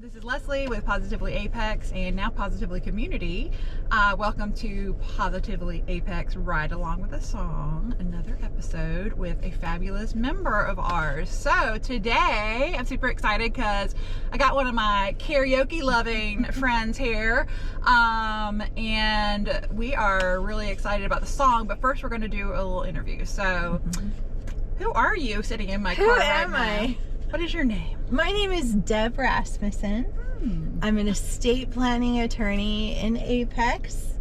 This is Leslie with Positively Apex and now Positively Community. Welcome to Positively Apex Ride Along with a Song, another episode with a fabulous member of ours. So today I'm super excited because I got one of my karaoke loving friends here, and we are really excited about the song, but first we're going to do a little interview. So who are you sitting in my car right now? Who am I? What is your name? My name is Deb Rasmussen. I'm an estate planning attorney in Apex.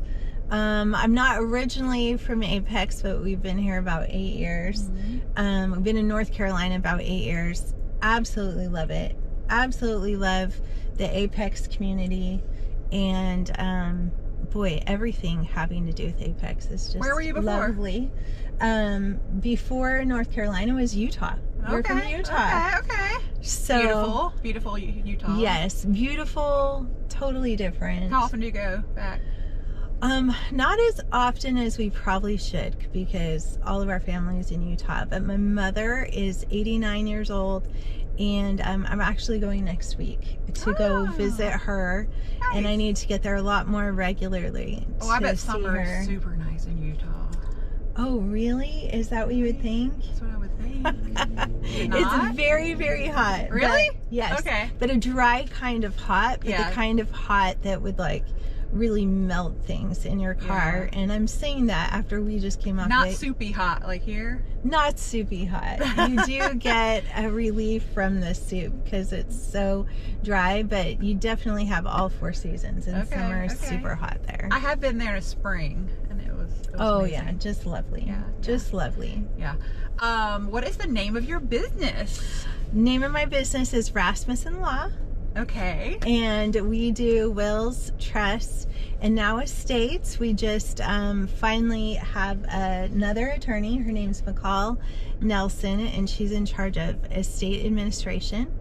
I'm not originally from Apex, but we've been here about 8 years. We've been in North Carolina about 8 years. Absolutely love it. Absolutely love the Apex community. And boy, everything having to do with Apex is just Where were you before? lovely. Before North Carolina was Utah. We're from Utah. Okay. So Beautiful Utah. yes, beautiful, totally different. How often do you go back? Not as often as we probably should because all of our family is in Utah, but my mother is 89 years old and I'm actually going next week to go visit her. Nice. And I need to get there a lot more regularly. Oh, I bet summer is super nice in Utah. Oh, really? Is that what you would think? That's what I would think. It's very, very hot. Really? But, yes. Okay. But a dry kind of hot, but the kind of hot that would like really melt things in your car. And I'm saying that after we just came off. Not soupy hot like here. Not soupy hot. You do get a relief from the soup because it's so dry, but you definitely have all four seasons, and summer is super hot there. I have been there in spring, and it was amazing. Yeah, just lovely. Yeah, just lovely. Yeah. What is the name of your business? Name of my business is Rasmussen Law. Okay. And we do wills, trusts, and now estates. We just finally have another attorney. Her name's McCall Nelson, and she's in charge of estate administration.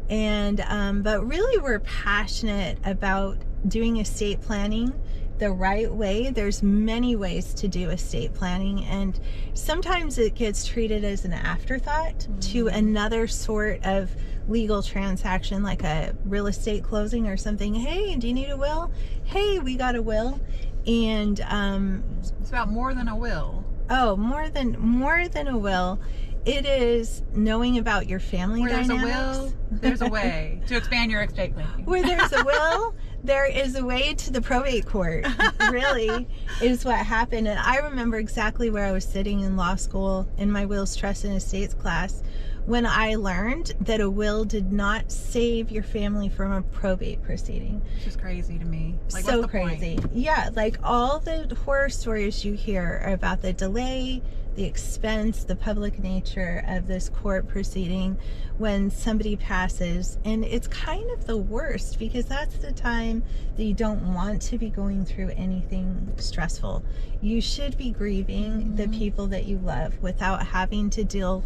And but really we're passionate about doing estate planning the right way. There's many ways to do estate planning, and sometimes it gets treated as an afterthought to another sort of legal transaction, like a real estate closing or something. Hey, do you need a will? Hey, we got a will. And it's about more than a will. Oh, more than a will. It is knowing about your family dynamics. Where there's a will, there's a way to expand your estate planning. Where there's a will, there is a way to the probate court, really, is what happened. And I remember exactly where I was sitting in law school in my wills, trust, and estates class when I learned that a will did not save your family from a probate proceeding. Which is crazy to me. Like, so what's the crazy. point? Yeah, like all the horror stories you hear are about the delay, the expense, the public nature of this court proceeding when somebody passes. And it's kind of the worst because that's the time that you don't want to be going through anything stressful. You should be grieving the people that you love without having to deal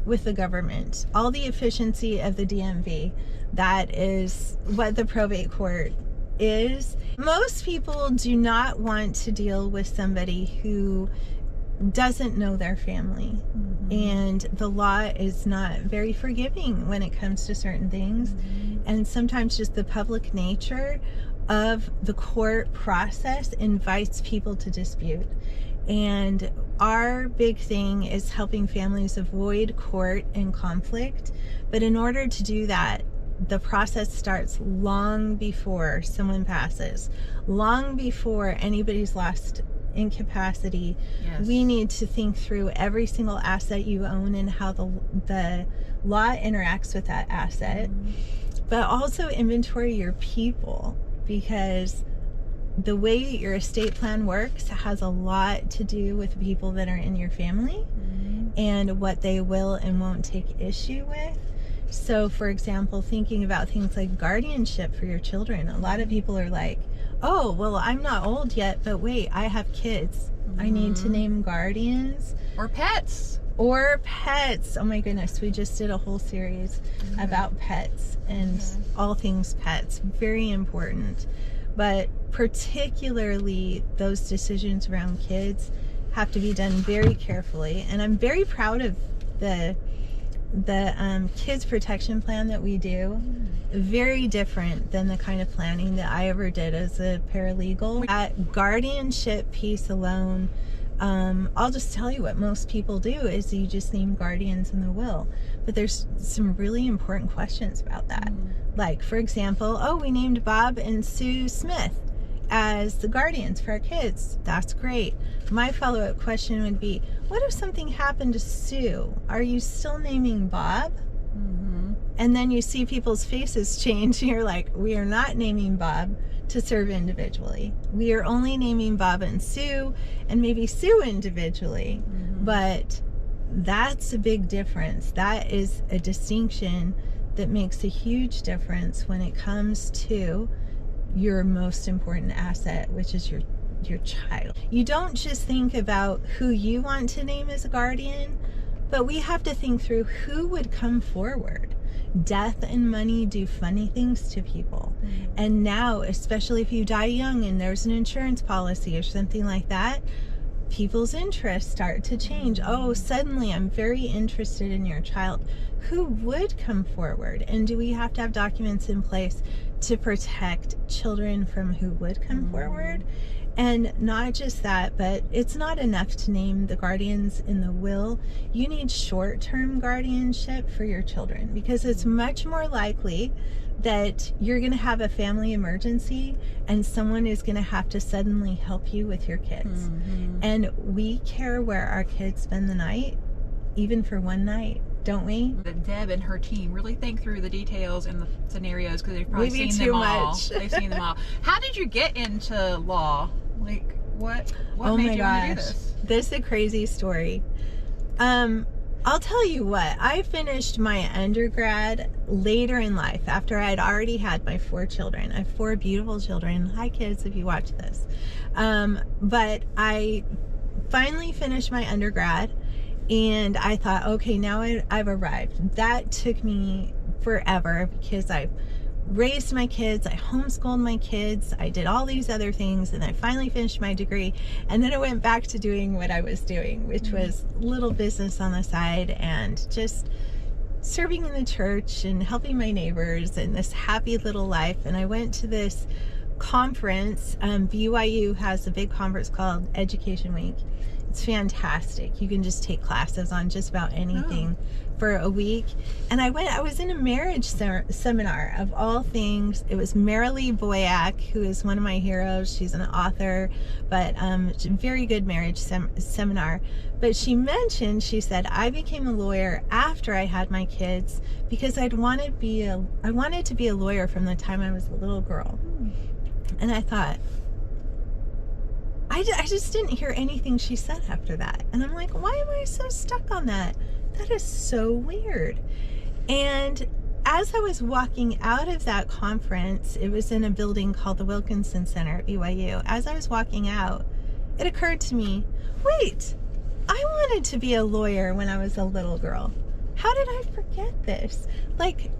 with the government. All the efficiency of the DMV, that is what the probate court is. Most people do not want to deal with somebody who doesn't know their family, and the law is not very forgiving when it comes to certain things, and sometimes just the public nature of the court process invites people to dispute. And our big thing is helping families avoid court and conflict, but in order to do that, the process starts long before someone passes, long before anybody's lost incapacity. We need to think through every single asset you own and how the law interacts with that asset, but also inventory your people, because the way your estate plan works has a lot to do with the people that are in your family and what they will and won't take issue with. So for example, thinking about things like guardianship for your children, a lot of people are like, oh, well, I'm not old yet, but wait, I have kids. I need to name guardians. Or pets. Or pets. Oh my goodness, we just did a whole series about pets and all things pets. Very important. But particularly those decisions around kids have to be done very carefully. And I'm very proud of the the kids protection plan that we do, very different than the kind of planning that I ever did as a paralegal. That guardianship piece alone, I'll just tell you what most people do is you just name guardians in the will. But there's some really important questions about that. Like, for example, oh, we named Bob and Sue Smith as the guardians for our kids. That's great. My follow-up question would be, what if something happened to Sue? Are you still naming Bob? And then you see people's faces change. You're like, we are not naming Bob to serve individually. We are only naming Bob and Sue, and maybe Sue individually. But that's a big difference. That is a distinction that makes a huge difference when it comes to your most important asset, which is your child. You don't just think about who you want to name as a guardian, but we have to think through who would come forward. Death and money do funny things to people. And now, especially if you die young and there's an insurance policy or something like that, people's interests start to change. Oh, suddenly I'm very interested in your child. Who would come forward? And do we have to have documents in place to protect children from who would come forward? And not just that, but it's not enough to name the guardians in the will. You need short-term guardianship for your children, because it's much more likely that you're going to have a family emergency and someone is going to have to suddenly help you with your kids. And we care where our kids spend the night, even for one night, don't we? Deb and her team really think through the details and the scenarios, because they've probably Maybe seen too them all. much. They've seen them all. How did you get into law? Like, what Oh made my you want to do gosh, this? this is a crazy story. I'll tell you what, I finished my undergrad later in life after I'd already had my 4 children. I have 4 beautiful children. Hi kids, if you watch this. But I finally finished my undergrad and I thought, okay, now I've arrived. That took me forever because I raised my kids, I homeschooled my kids, I did all these other things, and I finally finished my degree, and then I went back to doing what I was doing, which was little business on the side and just serving in the church and helping my neighbors and this happy little life. And I went to this conference. BYU has a big conference called Education Week. It's fantastic. You can just take classes on just about anything for a week. And I was in a marriage seminar of all things. It was Marilee Boyack, who is one of my heroes. She's an author, but very good marriage seminar. But she said, I became a lawyer after I had my kids because I wanted to be a lawyer from the time I was a little girl. And I thought, I just didn't hear anything she said after that. And I'm like, why am I so stuck on that? That is so weird. And as I was walking out of that conference, it was in a building called the Wilkinson Center at BYU. As I was walking out, it occurred to me, wait, I wanted to be a lawyer when I was a little girl. How did I forget this? Like,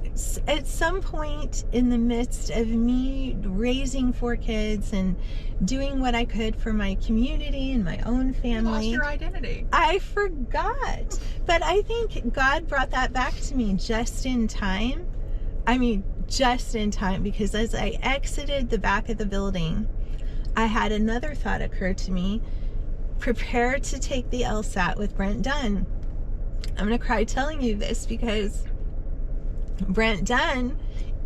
at some point in the midst of me raising 4 kids and doing what I could for my community and my own family, You lost your identity. I forgot. But I think God brought that back to me just in time. I mean, just in time, because as I exited the back of the building, I had another thought occur to me. Prepare to take the LSAT with Brent Dunn. I'm going to cry telling you this because Brent Dunn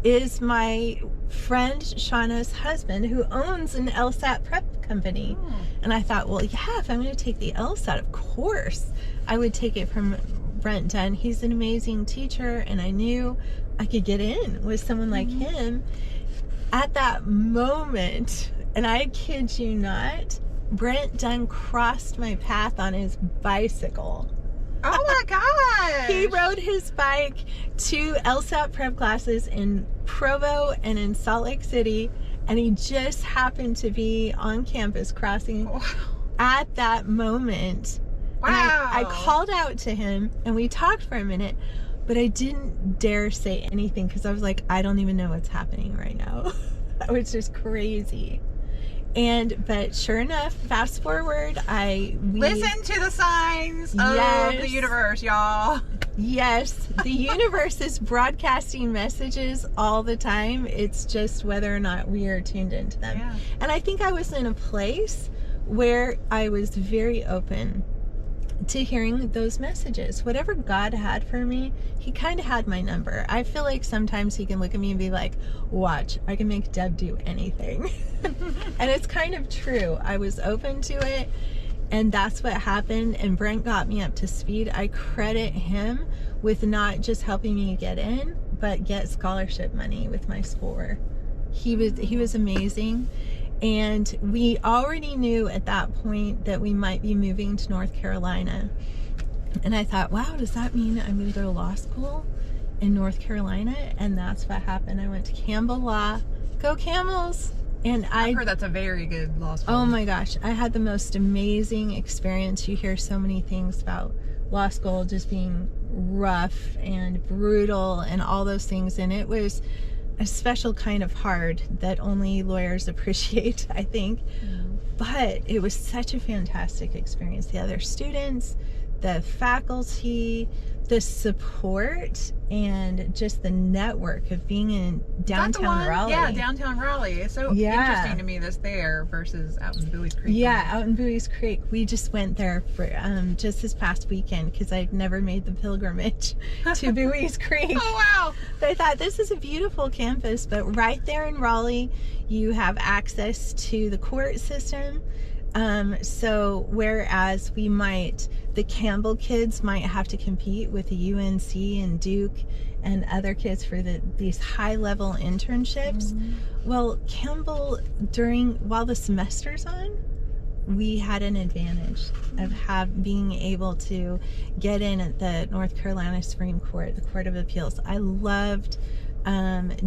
is my friend Shauna's husband, who owns an LSAT prep company. And I thought, well, yeah, if I'm going to take the LSAT, of course I would take it from Brent Dunn. He's an amazing teacher, and I knew I could get in with someone like him. At that moment, and I kid you not, Brent Dunn crossed my path on his bicycle. Oh my gosh! He rode his bike to LSAT prep classes in Provo and in Salt Lake City, and he just happened to be on campus crossing at that moment. Wow! And I called out to him, and we talked for a minute, but I didn't dare say anything because I was like, I don't even know what's happening right now. That was just crazy. But sure enough, fast forward, listen to the signs of the universe, y'all. Yes, the universe is broadcasting messages all the time. It's just whether or not we are tuned into them. Yeah. And I think I was in a place where I was very open to hearing those messages. Whatever God had for me, he kind of had my number. I feel like sometimes he can look at me and be like, watch, I can make Deb do anything. And it's kind of true. I was open to it. And that's what happened, and Brent got me up to speed. I credit him with not just helping me get in, but get scholarship money with my schoolwork. He was amazing, and we already knew at that point that we might be moving to North Carolina. And I thought, wow, does that mean I'm going to go to law school in North Carolina? And that's what happened. I went to Campbell Law. Go Camels! And I've heard that's a very good law school. Oh my gosh, I had the most amazing experience. You hear so many things about law school just being rough and brutal and all those things, and it was a special kind of hard that only lawyers appreciate, I think. But it was such a fantastic experience. The other students, the faculty, the support, and just the network of being in downtown Raleigh. Yeah, downtown Raleigh. It's so interesting to me that's there versus out in Bowie's Creek. Yeah, out in Bowie's Creek. We just went there for just this past weekend because I'd never made the pilgrimage to Bowie's Creek. Oh, wow. But I thought, this is a beautiful campus, but right there in Raleigh, you have access to the court system. So whereas the Campbell kids might have to compete with the UNC and Duke and other kids for these high-level internships, well, Campbell, while the semester's on, we had an advantage of being able to get in at the North Carolina Supreme Court, the Court of Appeals. I loved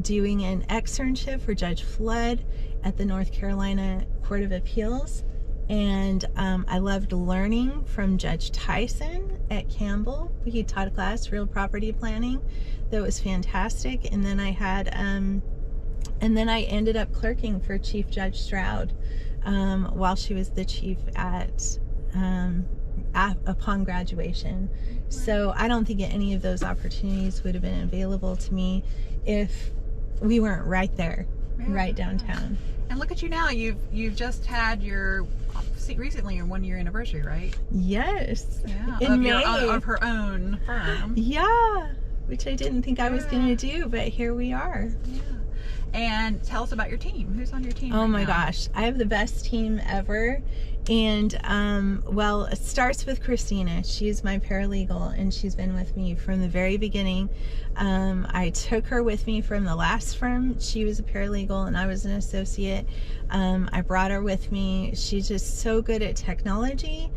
doing an externship for Judge Flood at the North Carolina Court of Appeals. And I loved learning from Judge Tyson at Campbell. He taught a class, real property planning, that was fantastic. And then I ended up clerking for Chief Judge Stroud while she was the chief upon graduation. So I don't think any of those opportunities would have been available to me if we weren't right there, right downtown. And look at you now. You've just had your recently your 1-year anniversary, right? Yes. Yeah. In May. Of her own firm. Yeah. Which I didn't think I was going to do, but here we are. Yeah. And tell us about your team. Who's on your team? Oh my gosh, I have the best team ever. And well, it starts with Christina. She's my paralegal, and she's been with me from the very beginning. I took her with me from the last firm. She was a paralegal and I was an associate. I brought her with me. She's just so good at technology,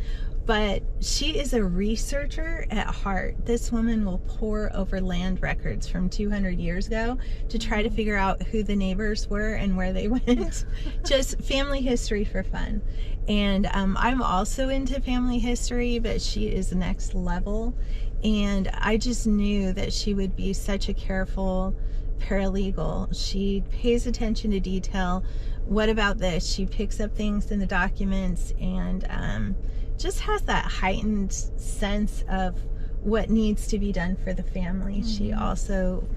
but she is a researcher at heart. This woman will pore over land records from 200 years ago to try to figure out who the neighbors were and where they went. Just family history for fun. And I'm also into family history, but she is next level. And I just knew that she would be such a careful paralegal. She pays attention to detail. What about this? She picks up things in the documents and just has that heightened sense of what needs to be done for the family. She also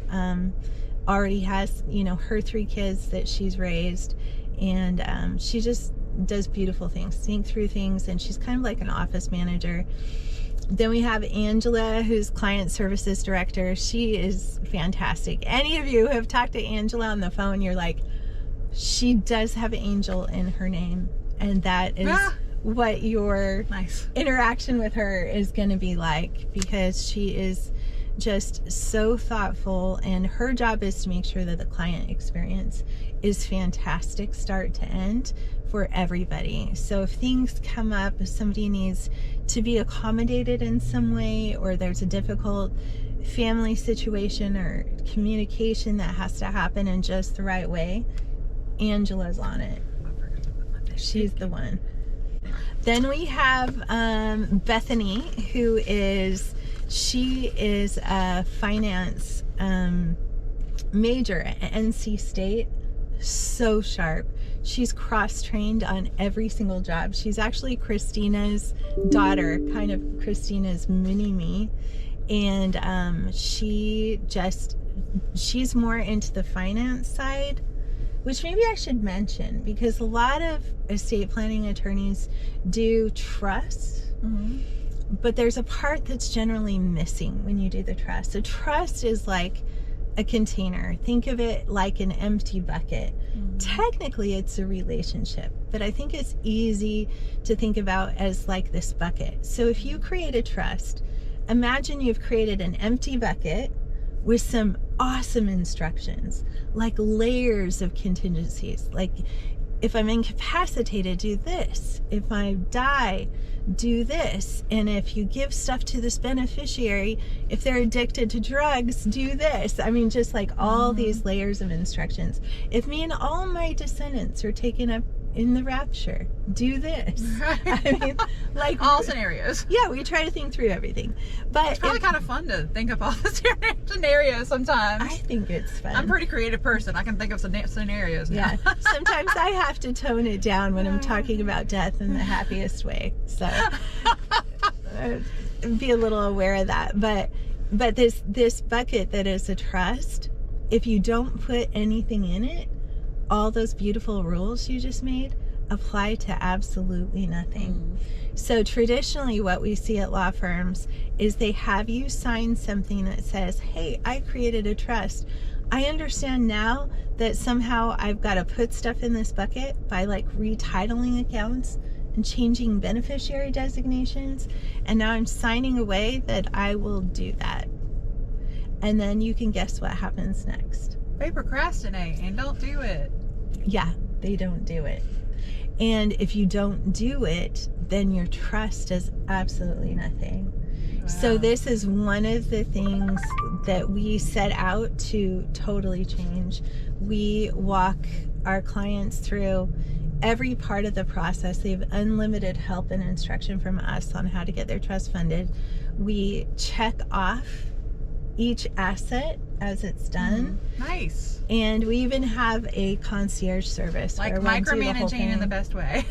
already has, her 3 kids that she's raised, and she just does beautiful things, think through things, and she's kind of like an office manager. Then we have Angela, who's client services director. She is fantastic. Any of you who have talked to Angela on the phone, you're like, she does have Angel in her name, and that is what your interaction with her is going to be like, because she is just so thoughtful, and her job is to make sure that the client experience is fantastic start to end for everybody. So if things come up, if somebody needs to be accommodated in some way, or there's a difficult family situation or communication that has to happen in just the right way, Angela's on it. She's the one. Then we have Bethany, who is a finance major at NC State. So sharp. She's cross-trained on every single job. She's actually Christina's daughter, kind of Christina's mini-me. And she's more into the finance side, which maybe I should mention, because a lot of estate planning attorneys do trust, but there's a part that's generally missing when you do the trust. A trust is like a container. Think of it like an empty bucket. Technically, it's a relationship, but I think it's easy to think about as like this bucket. So if you create a trust, imagine you've created an empty bucket with some awesome instructions, like layers of contingencies. Like, if I'm incapacitated, do this. If I die, do this. And if you give stuff to this beneficiary, if they're addicted to drugs, do this. I mean, just like all these layers of instructions. If me and all my descendants are taken up in the rapture, do this. Right. I mean, like all scenarios. Yeah, we try to think through everything. But it's probably kind of fun to think of all the scenarios sometimes. I think it's fun. I'm a pretty creative person. I can think of scenarios now. Yeah. Sometimes I have to tone it down when I'm talking about death in the happiest way. So be a little aware of that. But this bucket that is a trust, if you don't put anything in it, all those beautiful rules you just made apply to absolutely nothing. So traditionally what we see at law firms is they have you sign something that says, hey, I created a trust. I understand now that somehow I've got to put stuff in this bucket by like retitling accounts and changing beneficiary designations. And now I'm signing away that I will do that. And then you can guess what happens next. They procrastinate and don't do it. Yeah, they don't do it. And if you don't do it, then your trust is absolutely nothing. Wow. So this is one of the things that we set out to totally change. We walk our clients through every part of the process. They have unlimited help and instruction from us on how to get their trust funded. We check off each asset as it's done. Nice. And we even have a concierge service. Like micromanaging in the best way.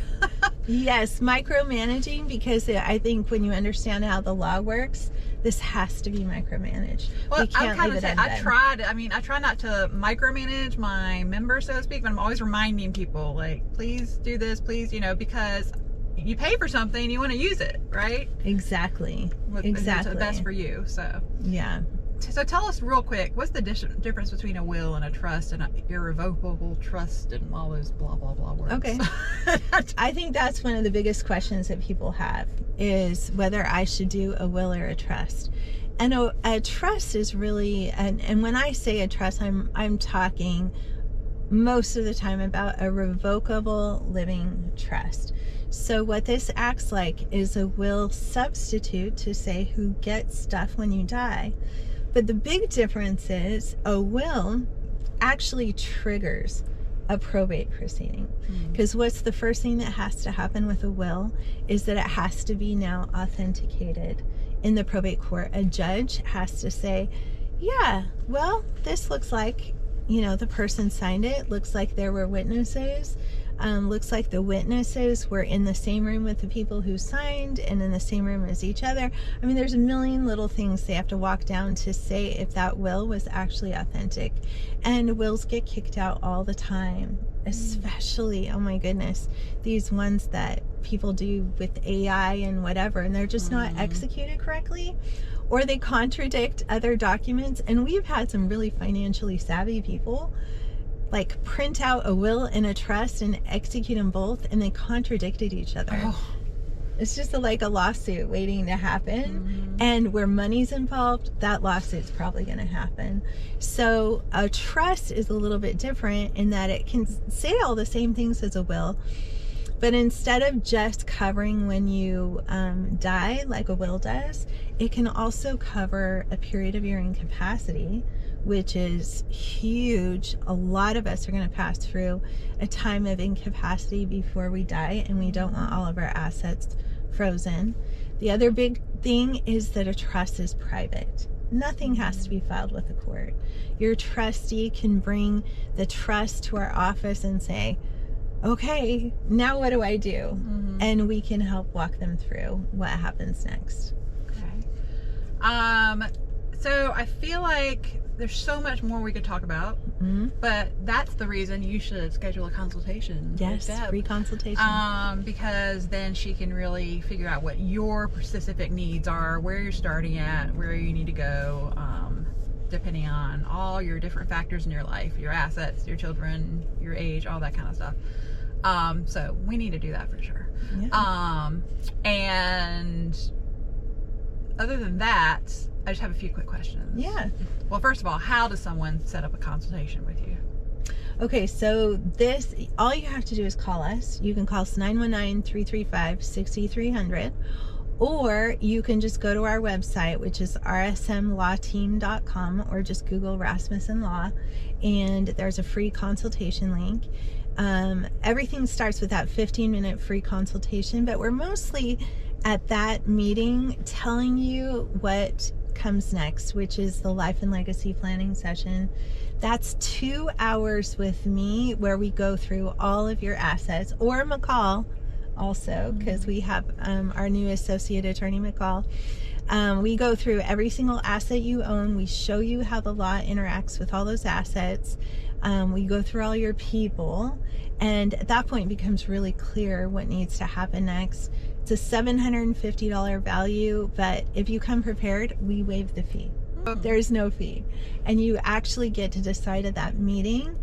Yes, micromanaging, because I think when you understand how the law works, this has to be micromanaged. Well, we can't leave it undone. I try not to micromanage my members, so to speak, but I'm always reminding people, like, please do this, please, because you pay for something, you want to use it, right? Exactly. Exactly. It's the best for you, so. Yeah. So tell us real quick, what's the difference between a will and a trust and an irrevocable trust and all those blah, blah, blah words? Okay. I think that's one of the biggest questions that people have, is whether I should do a will or a trust. And a trust is really, and when I say a trust, I'm talking most of the time about a revocable living trust. So what this acts like is a will substitute to say who gets stuff when you die. But the big difference is a will actually triggers a probate proceeding. Because what's the first thing that has to happen with a will is that it has to be now authenticated in the probate court. A judge has to say, yeah, well, this looks like, the person signed it, looks like there were witnesses, looks like the witnesses were in the same room with the people who signed and in the same room as each other. I mean, there's a million little things they have to walk down to say if that will was actually authentic. And wills get kicked out all the time, especially, oh my goodness, these ones that people do with AI and whatever, and they're just not executed correctly, or they contradict other documents. And we've had some really financially savvy people like print out a will and a trust and execute them both, and they contradicted each other. It's just like a lawsuit waiting to happen. And where money's involved, that lawsuit's probably going to happen. So a trust is a little bit different in that it can say all the same things as a will, but instead of just covering when you die like a will does, it can also cover a period of your incapacity, which is huge. A lot of us are going to pass through a time of incapacity before we die, and we don't want all of our assets frozen. The other big thing is that a trust is private. Nothing has to be filed with the court. Your trustee can bring the trust to our office and say, okay, now what do I do? And we can help walk them through what happens next. So I feel like there's so much more we could talk about, but that's the reason you should schedule a consultation. Yes, with Deb. free consultation. Because then she can really figure out what your specific needs are, where you're starting at, where you need to go, depending on all your different factors in your life, your assets, your children, your age, all that kind of stuff. So we need to do that for sure. Yeah. And other than that, I just have a few quick questions. Yeah. Well, first of all, how does someone set up a consultation with you? Okay, so all you have to do is call us. You can call us 919-335-6300, or you can just go to our website, which is rsmlawteam.com, or just Google Rasmussen Law, and there's a free consultation link. Everything starts with that 15-minute free consultation, but we're mostly at that meeting telling you what comes next, which is the life and legacy planning session. That's 2 hours with me where we go through all of your assets, or McCall also, because we have our new associate attorney, McCall. We go through every single asset you own. We show you how the law interacts with all those assets. We go through all your people, and at that point it becomes really clear what needs to happen next. It's a $750 value, but if you come prepared, we waive the fee. There's no fee, and you actually get to decide at that meeting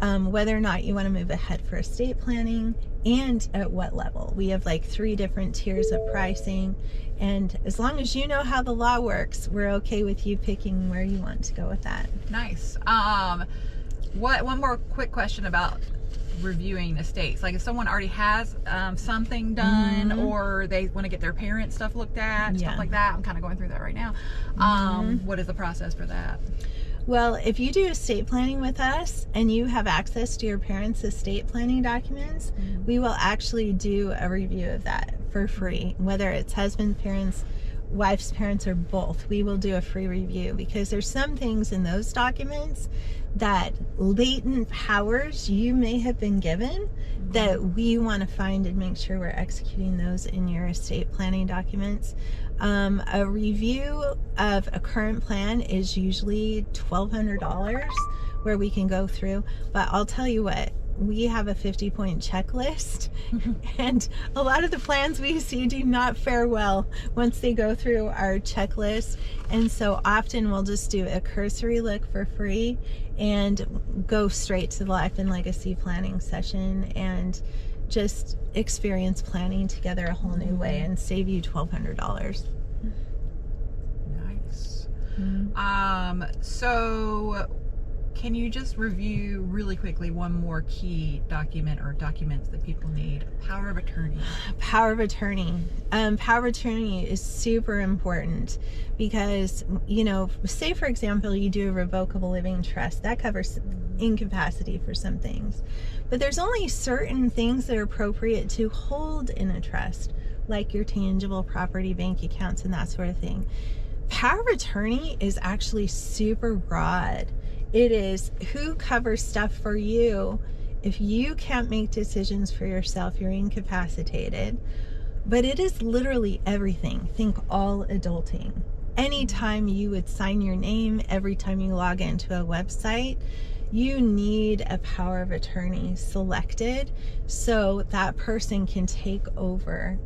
whether or not you want to move ahead for estate planning and at what level. We have like 3 different tiers of pricing, and as long as you know how the law works, we're okay with you picking where you want to go with that. Nice. One more quick question about reviewing estates. Like if someone already has something done, or they want to get their parents' stuff looked at, stuff like that. I'm kind of going through that right now. What is the process for that? Well, if you do estate planning with us and you have access to your parents' estate planning documents, we will actually do a review of that for free, whether it's husband's parents, wife's parents, or both. We will do a free review, because there's some things in those documents that latent powers you may have been given that we want to find and make sure we're executing those in your estate planning documents. A review of a current plan is usually $1,200, where we can go through, but I'll tell you what, we have a 50-point checklist, and a lot of the plans we see do not fare well once they go through our checklist, and so often we'll just do a cursory look for free and go straight to the life and legacy planning session and just experience planning together a whole new way and save you $1,200. Nice. So can you just review really quickly one more key document or documents that people need? Power of attorney. Power of attorney. Power of attorney is super important because, you know, say for example, you do a revocable living trust. That covers incapacity for some things. But there's only certain things that are appropriate to hold in a trust, like your tangible property, bank accounts, and that sort of thing. Power of attorney is actually super broad. It is who covers stuff for you if you can't make decisions for yourself, you're incapacitated. But it is literally everything. Think all adulting. Anytime you would sign your name, every time you log into a website, you need a power of attorney selected so that person can take over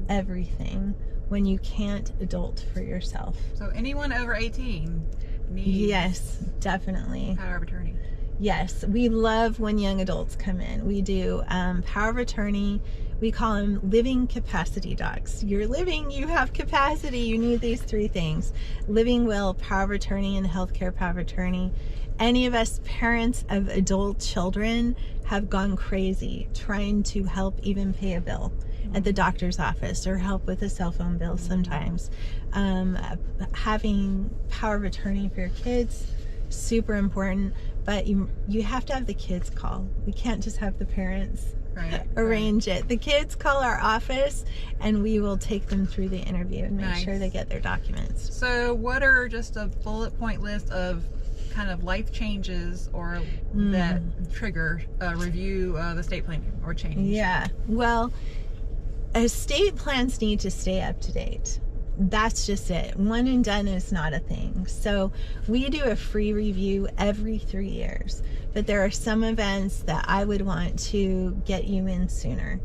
everything when you can't adult for yourself. So anyone over 18 needs, yes, definitely, power of attorney. Yes, we love when young adults come in. We do power of attorney. We call them living capacity docs. You're living, you have capacity, you need these 3 things: living will, power of attorney, and healthcare power of attorney. Any of us parents of adult children have gone crazy trying to help even pay a bill at the doctor's office or help with a cell phone bill sometimes. Having power of attorney for your kids, super important, but you have to have the kids call. We can't just have the parents arrange it. The kids call our office and we will take them through the interview and make sure they get their documents. So what are just a bullet point list of kind of life changes or that trigger a review of estate planning or change? Yeah, well, estate plans need to stay up to date. that's just it. One and done is not a thing. So we do a free review every 3 years, but there are some events that I would want to get you in sooner.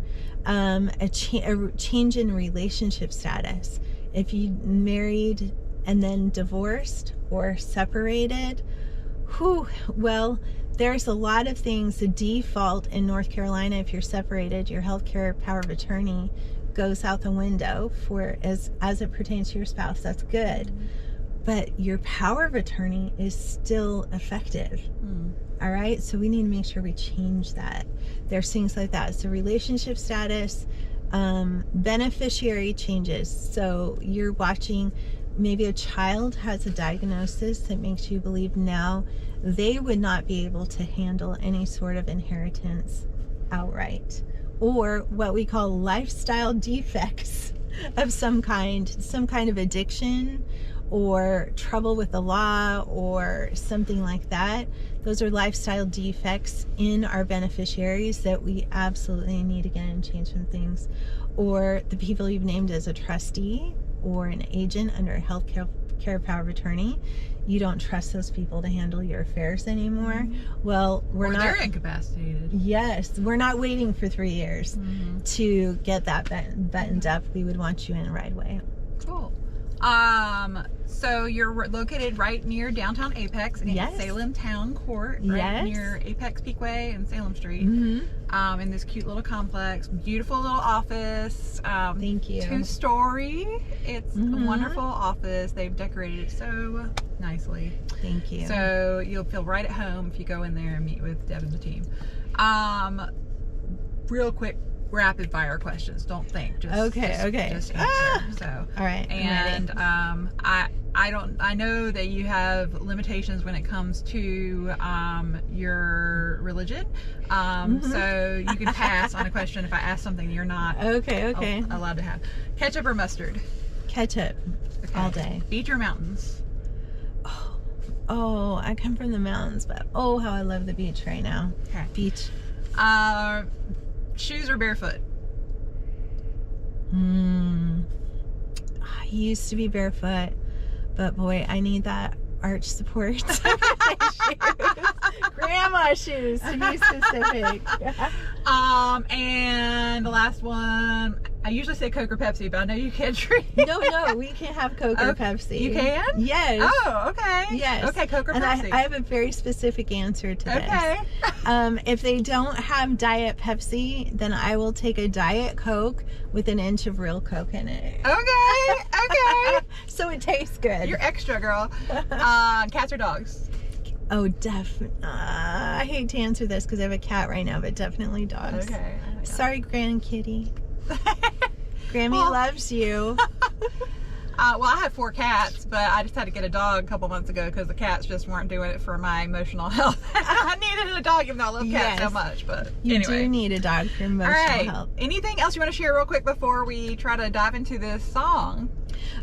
A change in relationship status. If you married and then divorced or separated, well, there's a lot of things. The default in North Carolina, if you're separated, your healthcare power of attorney goes out the window for as it pertains to your spouse. That's good. But your power of attorney is still effective. All right, so we need to make sure we change that. There's things like that. So relationship status, beneficiary changes. So you're watching, maybe a child has a diagnosis that makes you believe now they would not be able to handle any sort of inheritance outright, or what we call lifestyle defects of some kind of addiction or trouble with the law or something like that. Those are lifestyle defects in our beneficiaries that we absolutely need to get and change some things. Or the people you've named as a trustee or an agent under a health care power of attorney, you don't trust those people to handle your affairs anymore. Well, they're incapacitated. Yes, we're not waiting for 3 years to get that buttoned up. We would want you in right away. Cool. So you're located right near downtown Apex in Salem Town Court, right near Apex Peakway and Salem Street. In this cute little complex, beautiful little office. Thank you. 2-story. It's a wonderful office. They've decorated it so nicely. Thank you. So you'll feel right at home if you go in there and meet with Deb and the team. Real quick, rapid fire questions. Don't think. Just answer. So all right. And I know that you have limitations when it comes to your religion. So you can pass on a question if I ask something you're not allowed to have. Ketchup or mustard? Ketchup. Okay. All day. Beach or mountains? Oh, I come from the mountains, but how I love the beach right now. Okay. Beach. Shoes or barefoot? I used to be barefoot, but boy, I need that arch support. Grandma shoes, to be specific. And the last one, I usually say Coke or Pepsi, but I know you can't drink. No, we can have Coke or Pepsi. You can? Yes. Oh, okay. Yes. Okay, Coke or and Pepsi. I have a very specific answer to this. Okay. If they don't have Diet Pepsi, then I will take a Diet Coke with an inch of real Coke in it. Okay. So it tastes good. You're extra, girl. Cats or dogs? Oh, definitely. I hate to answer this because I have a cat right now, but definitely dogs. Okay. Sorry, Grandkitty. Grammy loves you. Well, I have 4 cats, but I just had to get a dog a couple months ago because the cats just weren't doing it for my emotional health. I needed a dog even though I love cats so much. But you anyway. do need a dog for emotional health. Anything else you want to share real quick before we try to dive into this song?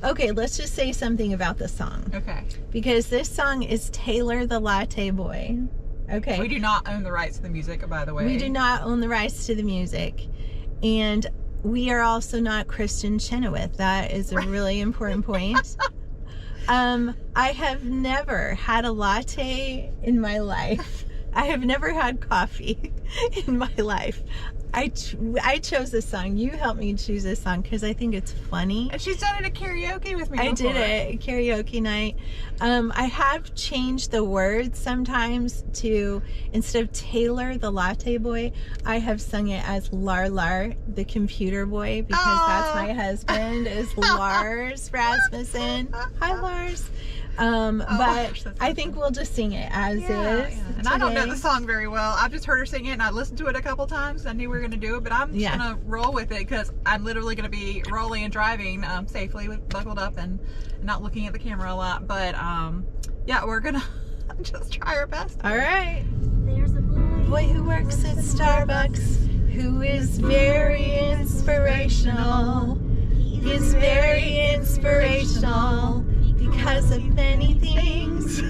Okay, let's just say something about the song. Okay. Because this song is Taylor the Latte Boy. Okay. We do not own the rights to the music, by the way. We do not own the rights to the music. And we are also not Kristin Chenowith. That is a really important point. I have never had a latte in my life. I have never had coffee in my life. I chose this song. You helped me choose this song because I think it's funny. And she's done it at karaoke with me before. I did it, karaoke night. I have changed the words sometimes to, instead of Taylor the Latte Boy, I have sung it as Lar, the computer boy, because that's my husband, is Lars Rasmussen. Hi, Lars. But I think we'll just sing it as is. Yeah. And I don't know the song very well. I've just heard her sing it and I listened to it a couple times. I knew we were going to do it, but I'm just going to roll with it because I'm literally going to be rolling and driving safely with buckled up and not looking at the camera a lot. But we're going to just try our best. All right. There's a boy who works at Starbucks who is very inspirational. He's very inspirational. Because of many things.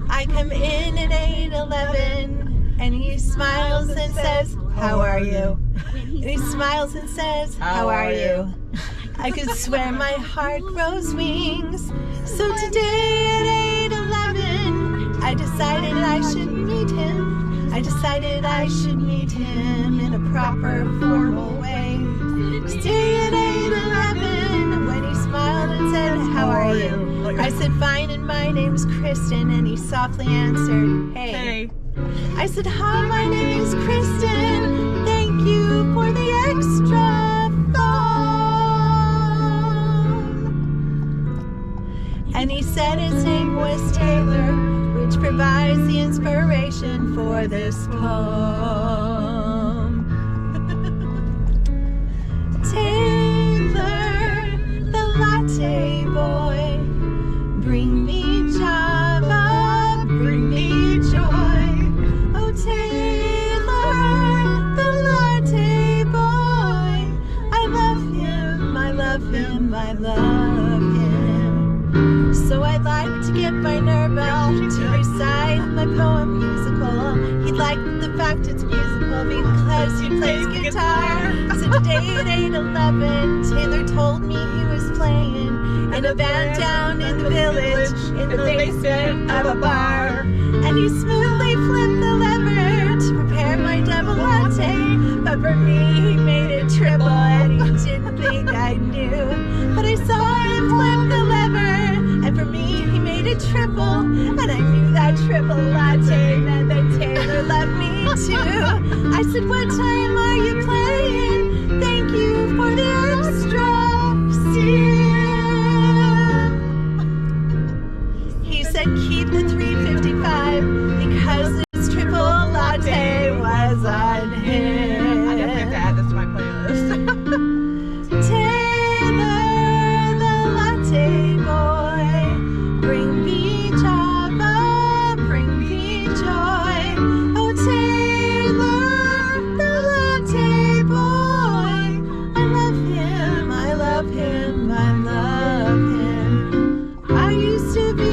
I come in at 8:11 and he smiles and says, "How are you?" And he smiles and says, "How are you?" I could swear my heart grows wings. So today at 8:11, I decided I should meet him. I decided I should meet him in a proper, formal way. Today at 8:11, when he smiled and said, "How are you?" I said, "Fine, and my name's Kristin," and he softly answered, "Hey." I said, "Hi, my name is Kristin. Thank you for the extra phone." And he said his name was Taylor, which provides the inspiration for this poem. Taylor, the latte boy, bring me Java, bring me joy. Oh, Taylor, the latte boy, I love him, I love him, I love him. So I'd like to get my nerve out to recite my poem musical. He liked the fact it's musical because he plays guitar. So today at 8:11, Taylor told me he was playing in a band down in the village, in the basement of a bar. And he smoothly flipped the lever to prepare my double latte. But for me, he made it triple, and he didn't think I knew. But I saw him flip the lever, and for me, he made it triple. And I knew that triple latte meant that Taylor loved me too. I said, "What time are you playing? Thank you for the extra He said, "Keep the 355 because this triple latte was on him." I definitely have to add this to my playlist. Taylor, the latte boy, bring me Java, bring me joy. Oh, Taylor, the latte boy, I love him, I love him, I love him. I used to be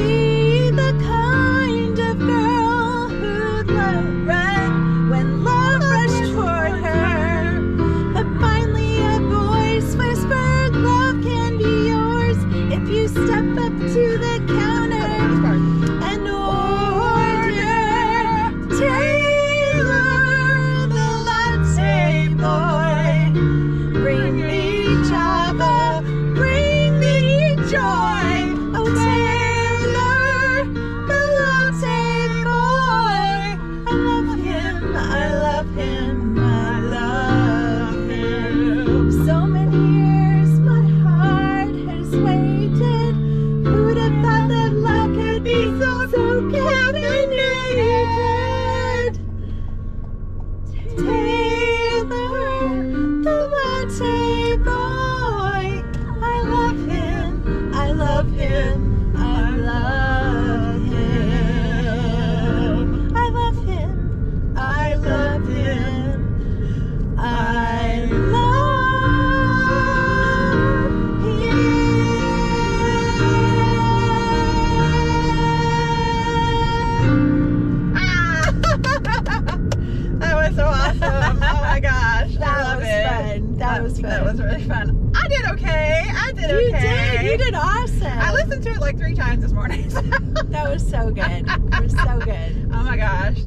the kind of girl who'd run when love rushed toward her. But finally a voice whispered, "Love can be yours if you step up to the counter and order Taylor, the latte boy. Bring me Java, bring me joy. Oh, Taylor, the latte boy. I love him, I love him, I love him. So many years my heart has waited. Who'd have thought that love could be so caffeinated? Taylor, the latte boy. I love him, I love him, I love him. I love him, I love him, I love him. That was so awesome. Oh my gosh. I That love was it. fun. That was fun. That was really fun. I did okay. You did awesome. I listened to it like 3 times this morning. That was so good. It was so good. Oh my gosh.